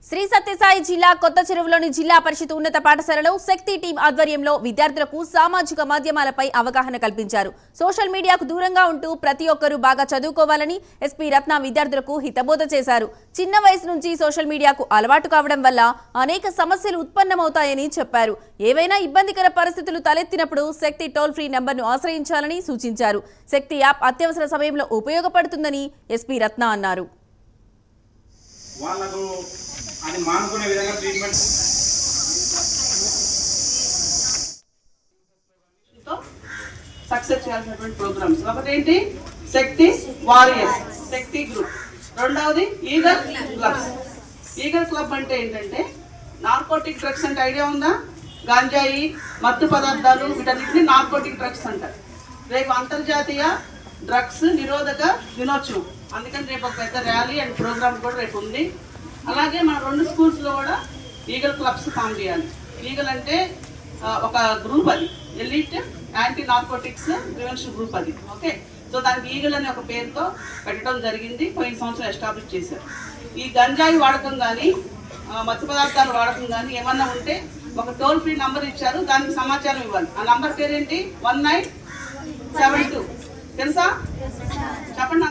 శ్రీ సత్యసాయి జిల్లా కొత్త చెరువులోని జిల్లా పరిషత్ ఉన్నత పాఠశాలలో శక్తి టీం ఆధ్వర్యంలో విద్యార్థులకు సామాజిక మాధ్యమాలపై అవగాహన కల్పించారు. సోషల్ మీడియాకు దూరంగా ఉంటూ ప్రతి ఒక్కరూ బాగా చదువుకోవాలని ఎస్పీ రత్న విద్యార్థులకు హితబోధ చేశారు. చిన్న వయసు నుంచి సోషల్ మీడియాకు అలవాటు కావడం వల్ల అనేక సమస్యలు ఉత్పన్నమవుతాయని చెప్పారు. ఏవైనా ఇబ్బందికర పరిస్థితులు తలెత్తినప్పుడు శక్తి టోల్ ఫ్రీ నంబర్ను ఆశ్రయించాలని సూచించారు. శక్తి యాప్ అత్యవసర సమయంలో ఉపయోగపడుతుందని ఎస్పీ రత్న అన్నారు. వాళ్ళకు అది మానుకునే విధంగా ట్రీట్మెంట్ సక్సెస్ చేయాల్సినటువంటి ప్రోగ్రామ్స్ ఒకటేంటి శక్తి వారియర్స్ శక్తి గ్రూప్, రెండవది ఈగల్ క్లబ్స్. ఈగల్ క్లబ్ అంటే ఏంటంటే నార్కోటిక్ డ్రగ్స్ అంటే ఐడియా ఉందా? గాంజాయి, మత్తు పదార్థాలు, వీటన్నిటిని నార్కోటిక్ డ్రగ్స్ అంటారు. రేపు అంతర్జాతీయ డ్రగ్స్ నిరోధక దినోత్సవం, అందుకని రేపు ఒక పెద్ద ర్యాలీ అండ్ ప్రోగ్రామ్ కూడా రేపు ఉంది. అలాగే మన 2 స్కూల్స్లో కూడా ఈగల్ క్లబ్స్ ఫామ్ చేయాలి. ఈగల్ అంటే ఒక గ్రూప్, అది elite anti narcotics prevention group అది. ఓకే, సో దానికి ఈగల్ అనే ఒక పేరుతో పెట్టడం జరిగింది. పోయిన సంవత్సరం ఎస్టాబ్లిష్ చేశారు. ఈ గంజాయి వాడకం కానీ మత్తు పదార్థాల వాడకం కానీ ఏమన్నా ఉంటే ఒక టోల్ ఫ్రీ నంబర్ ఇచ్చారు, దానికి సమాచారం ఇవ్వాలి. ఆ నంబర్ పేరేంటి? 1972. తెలుసా? చెప్పండి.